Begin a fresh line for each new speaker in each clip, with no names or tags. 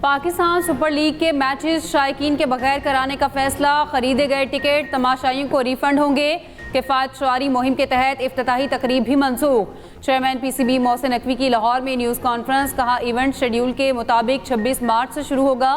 Pakistan super league के matches शायकीन के बगैर कराने का फैसला। खरीदे गए टिकट तमाशाइयों को रिफंड होंगे। किफ़ायत शुआरी मुहिम के तहत इफ्तिताही तकरीब भी मनसूख। चेयरमैन PCB मोहसिन नकवी की लाहौर में न्यूज़ कॉन्फ्रेंस। कहा इवेंट शेड्यूल के मुताबिक 26 मार्च से शुरू होगा।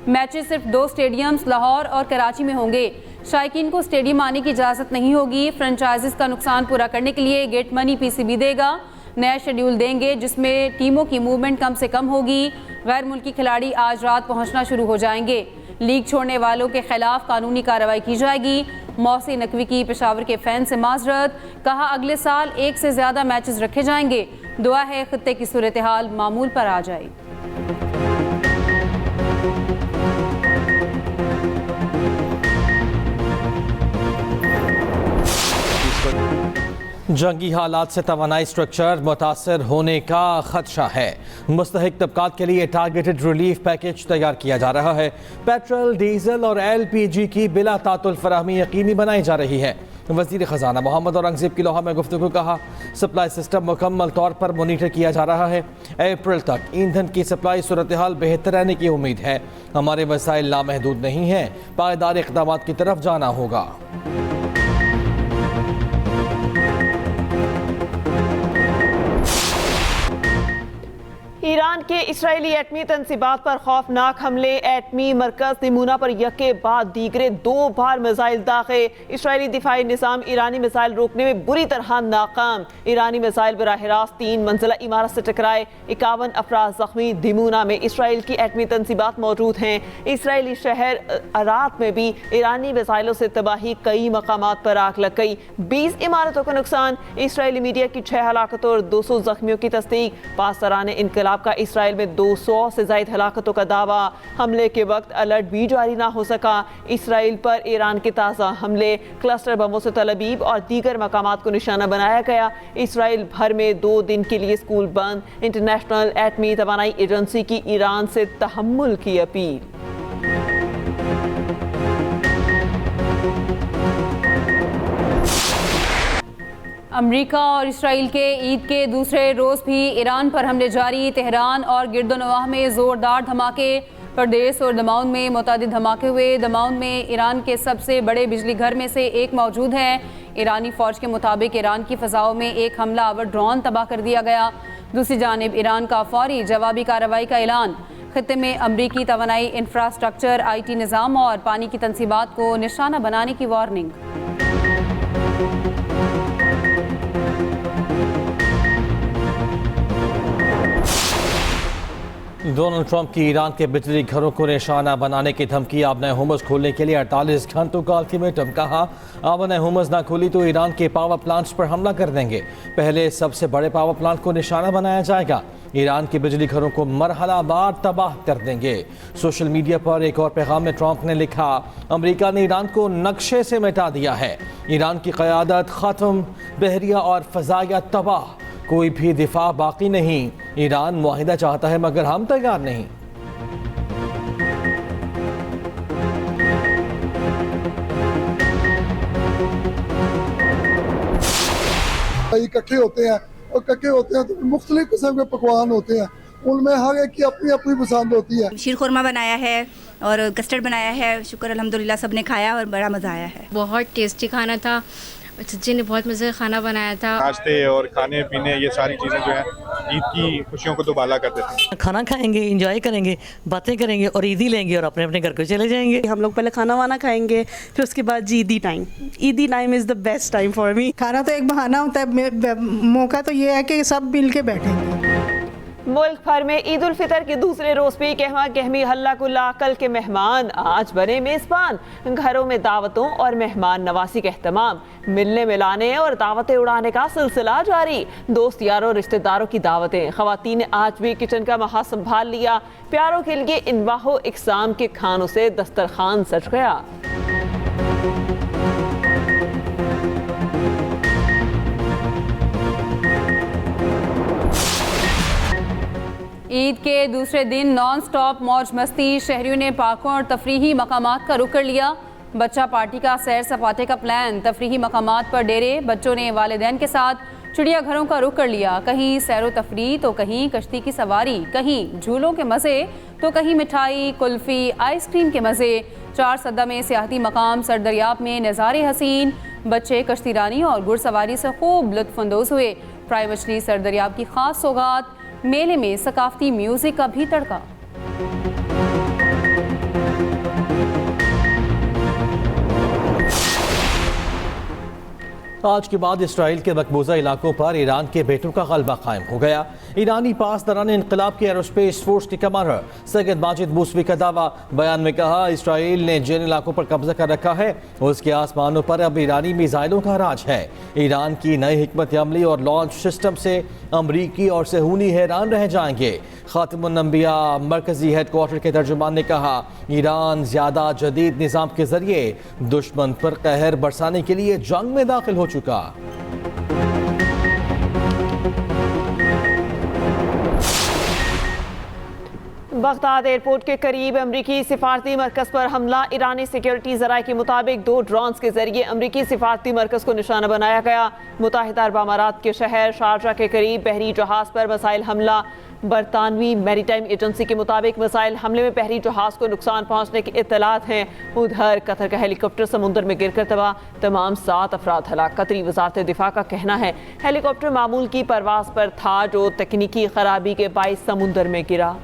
मैचेस सिर्फ 2 स्टेडियम्स लाहौर और कराची में होंगे। शायकीन को स्टेडियम आने की इजाज़त नहीं होगी। फ्रेंचाइजीज का नुकसान पूरा करने के लिए गेट मनी PCB देगा। नया शेड्यूल देंगे जिसमें टीमों की मूवमेंट कम से कम होगी। गैर मुल्की खिलाड़ी आज रात पहुंचना शुरू हो जाएंगे। लीग छोड़ने वालों के खिलाफ कानूनी कार्रवाई की जाएगी। मोहसिन नकवी की पेशावर के फैन से माजरत। कहा अगले साल 1 से ज़्यादा मैचेस रखे जाएंगे। दुआ है खित्ते की सूरत हाल मामूल पर आ जाए।
जंगी हालात से तवानाई स्ट्रक्चर मुतासर होने का खदशा है। मुस्तहिक तबकात के लिए टारगेटेड रिलीफ पैकेज तैयार किया जा रहा है। पेट्रोल, डीजल और LPG की बिला तातुल फराहमी यकीनी बनाई जा रही है। वज़ीर ख़जाना मोहम्मद औरंगज़ेब की लाहौर में गुफ्तगू। कहा सप्लाई सिस्टम मुकम्मल तौर पर मॉनिटर किया जा रहा है। अप्रैल तक ईंधन की सप्लाई सूरत हाल बेहतर रहने की उम्मीद है। हमारे वसाइल लामहदूद नहीं हैं, पायदार इक़दाम की तरफ जाना होगा।
ईरान के इसराइली एटमी तनसीबात पर खौफनाक हमले। एटमी मरकज दिमूना पर यके बाद दीगरे 2 बार मिसाइल दागे। इसराइली दिफाई निज़ाम ईरानी मिसाइल रोकने में बुरी तरह नाकाम। ईरानी मिसाइल बराह रास्त 3 मंजिला इमारत से टकराए। 51 अफराद जख्मी। दिमूना में इसराइल की एटमी तनसीबात मौजूद हैं। इसराइली शहर अरात में भी ईरानी मिसाइलों से तबाही। कई मकामात पर आग लग गई। 20 इमारतों का नुकसान। इसराइली मीडिया की 6 हलाकतों और 200 जख्मियों की तस्दीक। पासरान इनकलाब का इसराइल में 200 से ज़ायद हलाकतों का दावा। हमले के वक्त अलर्ट भी जारी ना हो सका। इसराइल पर ईरान के ताज़ा हमले, क्लस्टर बमों से तल अबीब और दीगर मकामात को निशाना बनाया गया। इसराइल भर में 2 दिन के लिए स्कूल बंद। इंटरनेशनल एटमी तवानाई एजेंसी की ईरान से तहम्मुल की अपील।
अमेरिका और इसराइल के ईद के दूसरे रोज़ भी ईरान पर हमले जारी। तेहरान और गिरदोनवाह में ज़ोरदार धमाके। प्रदेश और दमाउन में मुतादिद धमाके हुए। दमाउन में ईरान के सबसे बड़े बिजली घर में से एक मौजूद है। ईरानी फ़ौज के मुताबिक ईरान की फ़ज़ाओं में एक हमला आवर ड्रोन तबाह कर दिया गया। दूसरी जानिब ईरान का फौरी जवाबी कार्रवाई का ऐलान। खित्ते में अमरीकी तवानाई इंफ्रास्ट्रक्चर, IT निज़ाम और पानी की तनसीबात को निशाना बनाने की वार्निंग।
डोनाल्ड ट्रंप की ईरान के बिजली घरों को निशाना बनाने की धमकी। आबना हुमस खोलने के लिए 48 घंटों का अल्टीमेटम। कहा आबना हुमस ना खोली तो ईरान के पावर प्लांट्स पर हमला कर देंगे। पहले सबसे बड़े पावर प्लांट को निशाना बनाया जाएगा। ईरान के बिजली घरों को मरहलावार तबाह कर देंगे। सोशल मीडिया पर एक और पैगाम में ट्रंप ने लिखा अमेरिका ने ईरान को नक्शे से मिटा दिया है। ईरान की क़यादत ख़त्म, बहरिया और फ़ज़ाया तबाह, कोई भी दिफा बाकी नहीं। ईरान मुआहिदा चाहता है मगर हम तैयार नहीं।
इकट्ठे होते हैं और इकट्ठे होते हैं तो मुख्तलिफ किस्म के पकवान होते हैं। उनमें हर एक की अपनी अपनी पसंद होती है।
शीर खुरमा बनाया है और कस्टर्ड बनाया है। शुक्र अल्हम्दुलिल्लाह सबने खाया और बड़ा मज़ा आया है।
बहुत टेस्टी खाना था। सच्ची ने बहुत मज़े का खाना बनाया था।
नाश्ते और खाने पीने ये सारी चीज़ें जो हैं ईद की खुशियों को दोबाला कर देते हैं।
खाना खाएंगे, एंजॉय करेंगे, बातें करेंगे और ईदी लेंगे और अपने अपने घर को चले जाएंगे।
हम लोग पहले खाना वाना खाएंगे, फिर उसके बाद जी ईदी टाइम। ईदी time is the best time for me.
खाना तो एक बहाना होता है, मौका तो ये है कि सब मिल के बैठेंगे।
मुल्क भर में ईद उल फितर के दूसरे रोज भी कहवा कहमी हल्ला गुल्ला। कल के मेहमान आज बने मेज़बान। घरों में दावतों और मेहमान नवासी का एहतमाम। मिलने मिलाने और दावतें उड़ाने का सिलसिला जारी। दोस्त यारों रिश्तेदारों की दावतें। ख़वातीन ने आज भी किचन का महा संभाल लिया। प्यारों के लिए इनवाहो इकसाम के खानों से दस्तरखान सज गया।
ईद के दूसरे दिन नॉन स्टॉप मौज मस्ती। शहरियों ने पार्कों और तफरीही मकामात का रुख कर लिया। बच्चा पार्टी का सैर सपाटे का प्लान। तफरीही मकामात पर डेरे। बच्चों ने वालिदैन के साथ चिड़ियाघरों का रुख कर लिया, कहीं सैरो तफरी तो कहीं कश्ती की सवारी, कहीं झूलों के मज़े तो कहीं मिठाई, कुल्फ़ी, आइसक्रीम के मज़े। 4 सद्दा में सियाहती मकाम सरदरियाब में नज़ारे हसीन, बच्चे कश्ती रानी और घुड़सवारी से खूब लुत्फ़अंदोज़ हुए। फ्राई मछली सरदरियाब की ख़ास सौगात, मेले में सकाफती म्यूज़िक का भी तड़का।
आज के बाद इसराइल के मकबूजा इलाकों पर ईरान के बेटों का गलबा कायम हो गया। ईरानी पासदारान इनकलाब के एरोस्पेस फोर्स के कमांडर सैयद माजिद मूसवी का दावा। बयान में कहा, इसराइल ने जिन इलाकों पर कब्जा कर रखा है उसके आसमानों पर अब ईरानी मिसाइलों का राज है। ईरान की नई हिकमत अमली और लॉन्च सिस्टम से अमरीकी और सेहूनी हैरान रह जाएंगे। खातिमुन अंबिया मरकजी हेडक्वार्टर के तर्जुमान ने कहा, ईरान ज्यादा जदीद निज़ाम के जरिए दुश्मन पर कहर बरसाने के लिए जंग में दाखिल हो चुका।
बगदाद एयरपोर्ट के करीब अमरीकी सिफारती मरकज़ पर हमला। ईरानी सिक्योरिटी ज़राए के मुताबिक 2 ड्रोन्स के जरिए अमरीकी सिफारती मरकज़ को निशाना बनाया गया। मुत्तहिदा अरब अमारात के शहर शारजा के करीब बहरी जहाज़ पर मिसाइल हमला। बरतानवी मैरीटाइम एजेंसी के मुताबिक मिसाइल हमले में बहरी जहाज़ को नुकसान पहुँचने की इत्तलात हैं। उधर कतर का हेलीकॉप्टर समुंदर में गिरकर तबाह, तमाम 7 अफराद हलाक। कतरी वज़ारत दिफा का कहना है हेलीकॉप्टर मामूल की परवाज़ पर था जो तकनीकी खराबी के बाइस समुंदर में गिरा।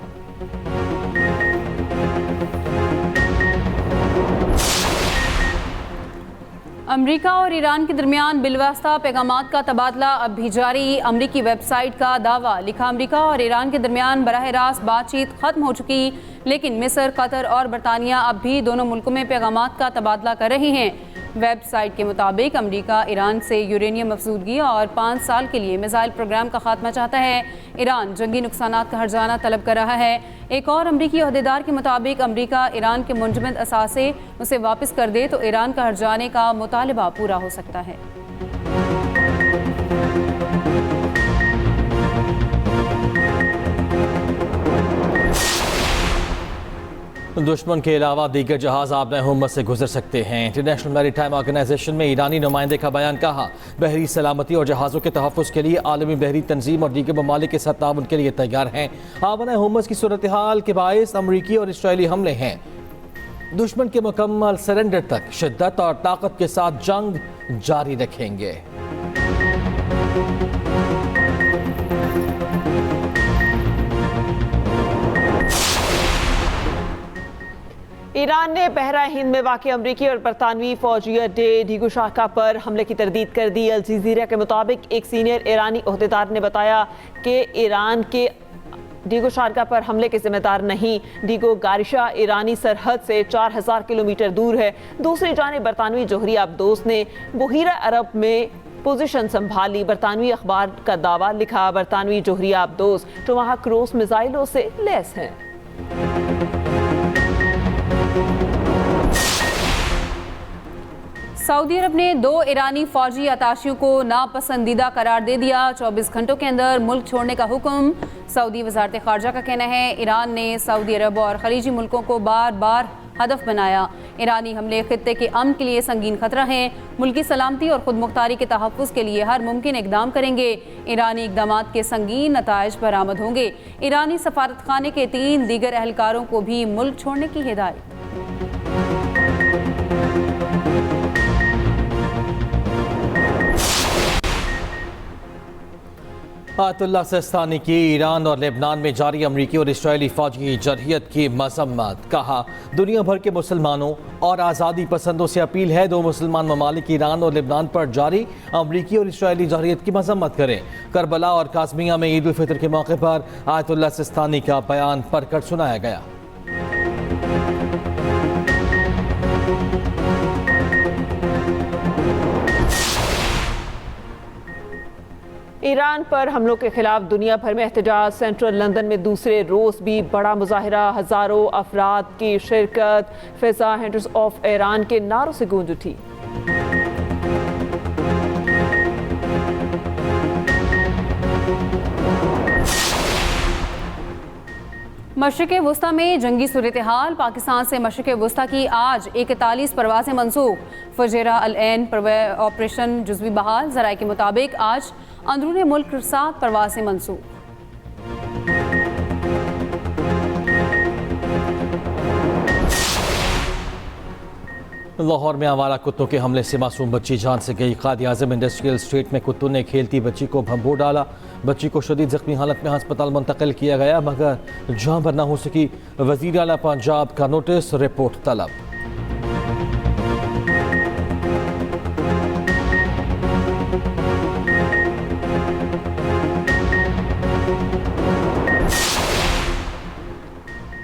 अमरीका और ईरान के दरमियान बिलवास्ता पैगामात का तबादला अब भी जारी। अमरीकी वेबसाइट का दावा, लिखा, अमरीका और ईरान के दरमियान बराह रास्त बातचीत खत्म हो चुकी, लेकिन मिस्र, कतर और बरतानिया अब भी दोनों मुल्कों में पैगामात का तबादला कर रहे हैं। वेबसाइट के मुताबिक अमरीका ईरान से यूरेनियम अफजूदगी और 5 साल के लिए मिसाइल प्रोग्राम का खात्मा चाहता है। ईरान जंगी नुकसानात का हर्जाना तलब कर रहा है। एक और अमरीकी अहदेदार के मुताबिक अमरीका ईरान के मुंजमद असासे उसे वापस कर दे तो ईरान का हर्जाने का मुतालबा पूरा हो सकता है।
दुश्मन के अलावा दीगर जहाज आबना हुम्मत से गुजर सकते हैं। इंटरनेशनल मैरीटाइम ऑर्गेनाइजेशन में ईरानी नुमाइंदे का बयान, कहा, बहरी सलामती और जहाज़ों के तहफ़्फ़ुज़ के लिए आलमी बहरी तंजीम और दीगर ममालिक के साथ ताउन के लिए तैयार हैं। आबना हुम्मत की सूरत हाल के बायस अमरीकी और इसराइली हमले हैं। दुश्मन के मुकम्मल सरेंडर तक शिद्दत और ताकत के साथ जंग जारी रखेंगे।
ईरान ने बहरा हिंद में वाक़ अमरीकी और बरतानवी फौजी अड्डे डीगो शारका पर हमले की तरदीद कर दी। अल जज़ीरा के मुताबिक एक सीनियर ईरानी ओहदेदार ने बताया कि ईरान के डीगो शारका पर हमले के जिम्मेदार नहीं। डीगो गारिशा ईरानी सरहद से 4000 किलोमीटर दूर है। दूसरी जानिब बरतानवी जोहरी आबदोस ने बुहीरा अरब में पोजीशन संभाली। बरतानवी अखबार का दावा, लिखा, बरतानवी जोहरी आबदोस जो वहाँ क्रूज मिसाइलों से लैस हैं।
सऊदी अरब ने 2 ईरानी फौजी अताशियों को नापसंदीदा करार दे दिया। 24 घंटों के अंदर मुल्क छोड़ने का हुक्म। सऊदी वजारत खारजा का कहना है ईरान ने सऊदी अरब और खलीजी मुल्कों को बार बार हदफ बनाया। ईरानी हमले खित्ते के अमन के लिए संगीन खतरा हैं। मुल्की सलामती और खुद मुख्तारी के तहफ़्फ़ुज़ के लिए हर मुमकिन इकदाम करेंगे। ईरानी इकदामात के संगीन नताइज बरामद होंगे। ईरानी सफारत खाने के 3 दीगर एहलकारों को भी मुल्क छोड़ने की हिदायत।
आयतुल्लाह सिस्तानी की ईरान और लेबनान में जारी अमरीकी और इसराइली फौजी जरहियत की मजम्मत, कहा, दुनिया भर के मुसलमानों और आज़ादी पसंदों से अपील है 2 मुसलमान ममालिक ईरान और लेबनान पर जारी अमरीकी और इसराइली जरहियत की मजम्मत करें। करबला और काज़मिया में ईद उल फितर के मौके पर आयतुल्लाह सिस्तानी का बयान पढ़कर सुनाया गया।
ईरान पर हमलों के खिलाफ दुनिया भर में एहतजाज। सेंट्रल लंदन में दूसरे रोज़ भी बड़ा मुजाहिरा, हज़ारों अफराद की शिरकत। फिजा हैंडर्स ऑफ ईरान के नारों से गूंज उठी।
मशरिक़ वुस्ता में जंगी सूरत हाल। पाकिस्तान से मशरिक़ वुस्ता की आज 41 परवाज़ें मनसूख। फुजैरा अल ऐन ऑपरेशन जुज़वी बहाल। ज़राए के मुताबिक आज अंदरून मुल्क 7 परवाज़ें मनसूख।
लाहौर में आवारा कुत्तों के हमले से मासूम बच्ची जान से गई। कायद आज़म इंडस्ट्रियल स्ट्रीट में कुत्तों ने खेलती बच्ची को भंबो डाला। बच्ची को शदीद जख्मी हालत में अस्पताल मुंतकिल किया गया मगर जान भर न हो सकी। वज़ीर आला पंजाब का नोटिस, रिपोर्ट तलब।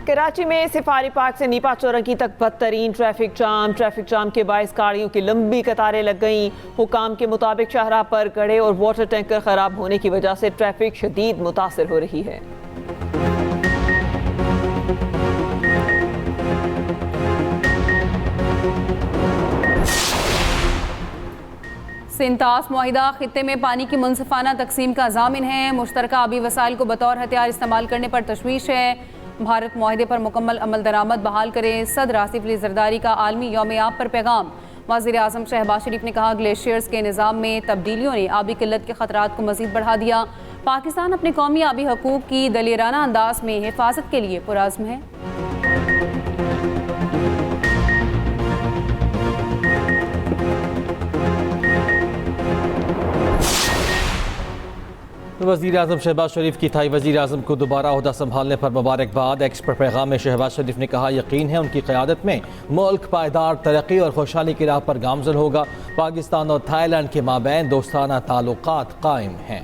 कराची में सिफारी पार्क से नीपा चौरंगी तक बदतरीन ट्रैफिक जाम के बायस गाड़ियों की लंबी कतारें लग गईं। हुकाम के मुताबिक शाहराह पर गड़े और वाटर टैंकर खराब होने की वजह से ट्रैफिक शदीद मुतासर हो रही है।
सिंतास मुआहिदा खित्ते में पानी की मुनसिफाना तकसीम का ज़ामिन है। मुश्तरका आबी वसाइल को बतौर हथियार इस्तेमाल करने पर तशवीश है। भारत मुआहिदे पर मुकम्मल अमल दरामद बहाल करें। सदर आसिफ अली जरदारी का आलमी यौम आब पर पैगाम। वज़ीर आज़म शहबाज शरीफ ने कहा, ग्लेशियर्स के निज़ाम में तब्दीलियों ने आबी किल्लत के खतरात को मज़ीद बढ़ा दिया। पाकिस्तान अपने कौमी आबी हकूक़ की दलेराना अंदाज में हिफाजत के लिए पुरअज़्म है।
वज़ीर आज़म शहबाज शरीफ की थाई वज़ीर आज़म को दोबारा ओहदा संभालने पर मुबारकबाद। एक्स पर पैगाम में शहबाज शरीफ ने कहा, यकीन है उनकी क़यादत में मुल्क पायदार तरक्की और खुशहाली की राह पर गामज़न होगा। पाकिस्तान और थाईलैंड के माबैन दोस्ताना ताल्लुकात कायम हैं।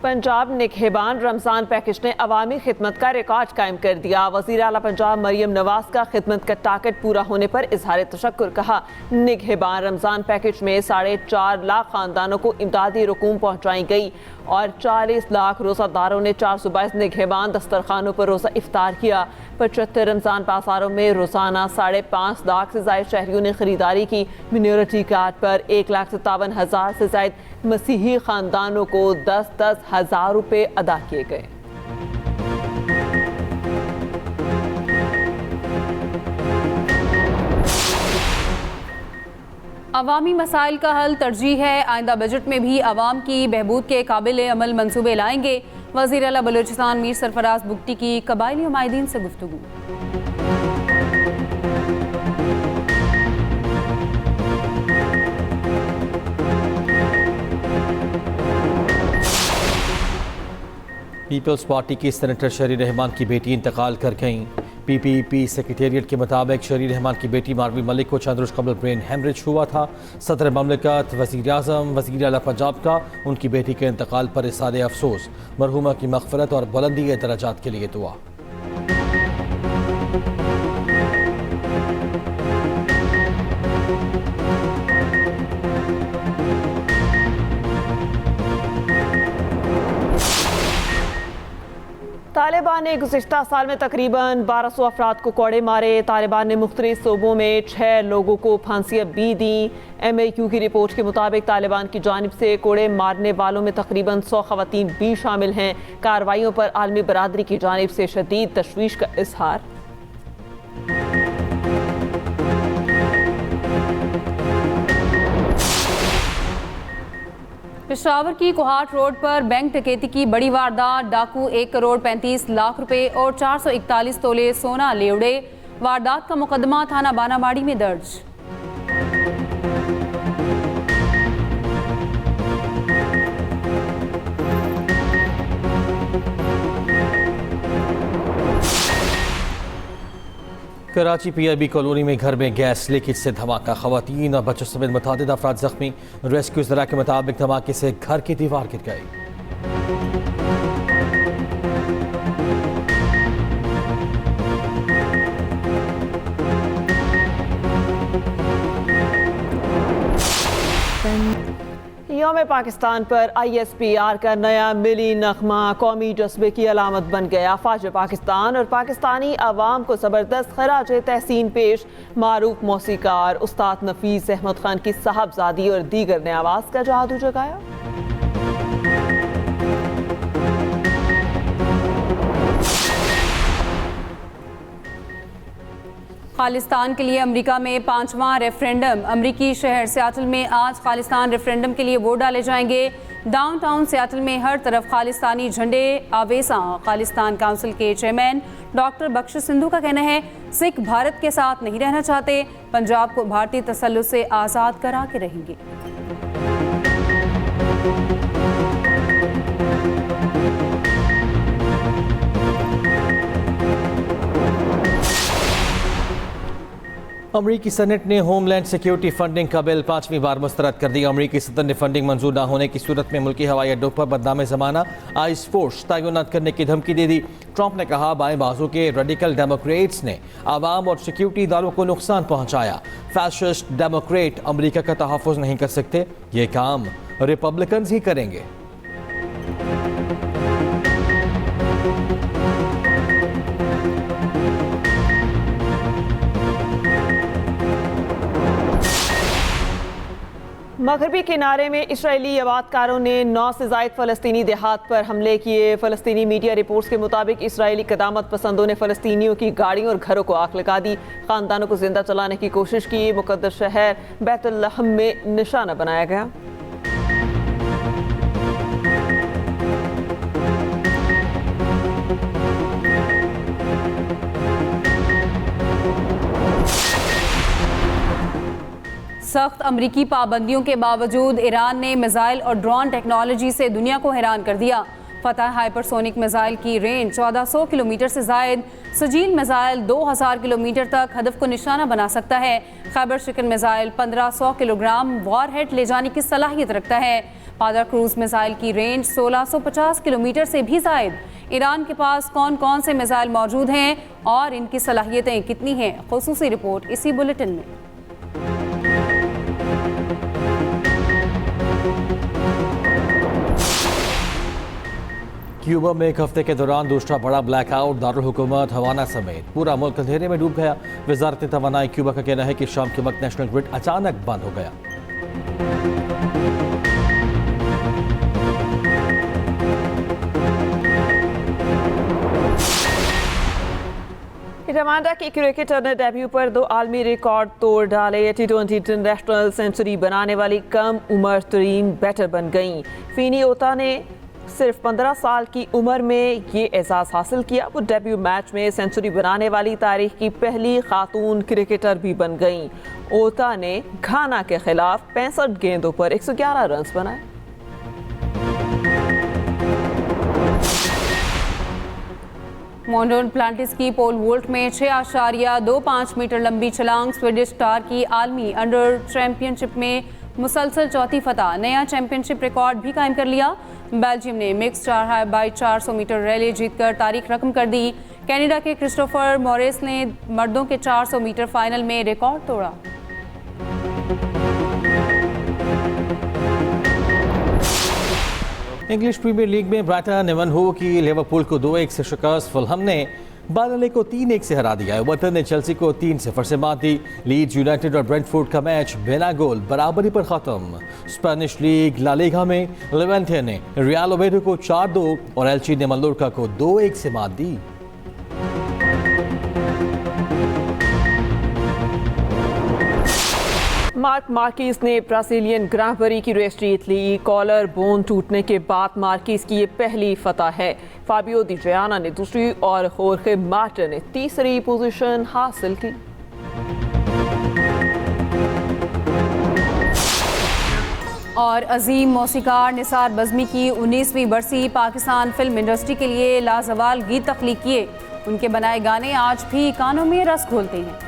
पंजाब निगहबान रमज़ान पैकेज ने अवामी खिदमत का रिकॉर्ड कायम कर दिया। वज़ीर आला पंजाब मरियम नवाज का खिदमत का टारगेट पूरा होने पर इजहार तशक्कुर। कहा, निगहबान रमज़ान पैकेज में 4.5 लाख ख़ानदानों को इमदादी रकूम पहुँचाई गई और 40 लाख रोज़ादारों ने 422 निगहबान दस्तरखानों पर रोज़ा इफ्तार किया। 75 रमज़ान बाज़ारों में रोज़ाना 5.5 लाख से ज़ायद शहरियों ने ख़रीदारी की। मिनोरिटी कार्ड पर 1,57,000 से ज़ायद मसीही ख़ानदानों को 10-10 हज़ार रुपये अदा किए गए।
अवामी मसाइल का हल तरजीह है। आइंदा बजट में भी आवाम की बहबूद के काबिल अमल मंसूबे लाएंगे। वज़ीर आला बलूचिस्तान मीर सरफराज बुगटी की कबायली नुमाइंदीन से गुफ्तगू।
पीपल्स पार्टी की सेनेटर शरी रहमान की बेटी इंतकाल कर गईं। पीपीपी सेक्रेटेरिएट के मुताबिक शरी रहमान की बेटी मारवी मलिक को चंद रोज कबल ब्रेन हेमरेज हुआ था। सदर ममलिकत वज़ीर आज़म वज़ीर आला पंजाब का उनकी बेटी के इंतकाल पर इज़हार अफसोस। मरहूमा की मग़फ़िरत और बुलंदी के दर्जात के लिए दुआ।
तालिबान ने गुज़िश्ता साल में तकरीबन 1200 अफराद को कोड़े मारे। तालिबान ने मुख्तलिफ सूबों में 6 लोगों को फांसियाँ भी दी। MAQ की रिपोर्ट के मुताबिक तालिबान की जानिब से कोड़े मारने वालों में तकरीबन 100 ख़वातीन भी शामिल हैं। कार्रवाइयों पर आलमी बरादरी की जानिब से शदीद तशवीश का इजहार।
पेशावर की कोहाट रोड पर बैंक डकैती की बड़ी वारदात। डाकू 1 करोड़ 35 लाख रुपए और 441 तोले सोना ले उड़े। वारदात का मुकदमा थाना बानाबाड़ी में दर्ज।
कराची PIB कॉलोनी में घर में गैस लीकेज से धमाका। खवातीन और बच्चों समेत मुतादिद अफराद जख्मी। रेस्क्यू ज़रा के मुताबिक धमाके से घर की दीवार गिर गई।
यौम पाकिस्तान पर ISPR का नया मिली नगमा कौमी जज्बे की अलामत बन गया। फ़ाज पाकिस्तान और पाकिस्तानी अवाम को ज़बरदस्त खराज तहसीन पेश। मारूफ मौसीकार उस्ताद नफीस अहमद खान की साहबजादी और दीगर ने आवाज़ का जादू जगाया।
खालिस्तान के लिए अमेरिका में 5वां रेफरेंडम। अमेरिकी शहर सियाटल में आज खालिस्तान रेफरेंडम के लिए वोट डाले जाएंगे। डाउनटाउन सियाटल में हर तरफ खालिस्तानी झंडे आवेसा। खालिस्तान काउंसिल के चेयरमैन डॉक्टर बख्श सिंधु का कहना है, सिख भारत के साथ नहीं रहना चाहते, पंजाब को भारतीय तसल्लुत से आज़ाद करा के रहेंगे।
अमरीकी सेनेट ने होमलैंड सिक्योरिटी फंडिंग का बिल 5वीं बार मुस्तरद कर दिया। अमरीकी सदर ने फंडिंग मंजूर न होने की सूरत में मुल्की हवाई अड्डों पर बदनाम ज़माना आइस फोर्स तैनात करने की धमकी दे दी। ट्रंप ने कहा, बाएं बाजू के रेडिकल डेमोक्रेट्स ने आवाम और सिक्योरिटी इदारों को नुकसान पहुंचाया। फैसिस्ट डेमोक्रेट अमरीका का तहफ़्फ़ुज़ नहीं कर सकते, ये काम रिपब्लिकन ही करेंगे।
मगरबी किनारे में इजरायली आबादकारों ने 9 से ज़ायद फ़लस्तीनी देहात पर हमले किए। फ़लस्तीनी मीडिया रिपोर्ट्स के मुताबिक इजरायली क़दामत पसंदों ने फ़लस्तीनियों की गाड़ियों और घरों को आग लगा दी। ख़ानदानों को जिंदा चलाने की कोशिश की। मुक़द्दस शहर बैतुल-लहम में निशाना बनाया गया।
सख्त अमरीकी पाबंदियों के बावजूद ईरान ने मिसाइल और ड्रोन टेक्नोलॉजी से दुनिया को हैरान कर दिया। फतह हाइपरसोनिक मिसाइल की रेंज 1400 किलोमीटर से ज़ायद। सजील मिसाइल 2000 किलोमीटर तक हदफ को निशाना बना सकता है। खैबर शिकन मिसाइल 1500 किलोग्राम वॉरहेड ले जाने की सलाहियत रखता है। पादा क्रूज मिसाइल की रेंज 1650 किलोमीटर से भी ज़ायद। ईरान के पास कौन कौन से मिसाइल मौजूद हैं और इनकी सलाहियतें कितनी हैं, ख़ुसूसी रिपोर्ट इसी बुलेटिन में।
क्यूबा में एक हफ्ते के दौरान दूसरा बड़ा ब्लैकआउट। दारुल हुकूमत हवाना समेत पूरा मुल्क अंधेरे में डूब गया। वजारत तवानाई क्यूबा का कहना है कि शाम के वक्त नेशनल ग्रिड अचानक बंद हो गया।
रवांडा की क्रिकेटर ने डेब्यू पर 2 आलमी रिकॉर्ड तोड़ डाले। T20 इंटरनेशनल सेंचुरी बनाने वाली कम उम्र तरीन बैटर बन गईं। फिनी ओता ने सिर्फ 15 साल की उम्र में ये एजाज़ हासिल किया। वो डेब्यू मैच में सेंचुरी बनाने वाली तारीख की पहली खातून क्रिकेटर भी बन गईं। ओता ने घाना के खिलाफ 65 गेंदों पर 111 रन बनाए।
मोंडोन प्लांटिस की पोल वोल्ट में 6.25 मीटर लंबी छलांग। स्वीडिश स्टार की आलमी अंडर चैंपियनशिप में मुसलसल चौथी फतह। नया चैंपियनशिप रिकॉर्ड भी कायम कर लिया। बेल्जियम ने मिक्स 4x400 मीटर रैली जीतकर तारीख रकम कर दी। कनाडा के क्रिस्टोफर मॉरिस ने मर्दों के 400 मीटर फाइनल में रिकॉर्ड तोड़ा।
इंग्लिश प्रीमियर लीग में ब्राइटन इवनहो की लिवरपूल को 2-1 से शिकस्त। फुलहम ने बर्नले को 3-1 से हरा दिया। एवर्टन ने चेल्सी को 3-0 से मात दी। लीड्स यूनाइटेड और ब्रेंटफोर्ड का मैच बिना गोल बराबरी पर खत्म। स्पेनिश लीग ला लीगा में लेवेंटे ने रियल ओवेडो को 4-2 और एल्ची ने मल्लोर्का को 2-1 से मात दी।
मार्क मार्किस ने ब्राजीलियन ग्रां प्री की रेस जीत ली। कॉलर बोन टूटने के बाद मार्किस की ये पहली फतह है। फाबियो डी जयाना ने दूसरी और होर्खे मार्टिन ने तीसरी पोजीशन हासिल की।
और अजीम मौसीकार निसार बज़मी की 19वीं बरसी। पाकिस्तान फिल्म इंडस्ट्री के लिए लाजवाल गीत तख्लीक किए। उनके बनाए गाने आज भी कानों में रस घोलते हैं।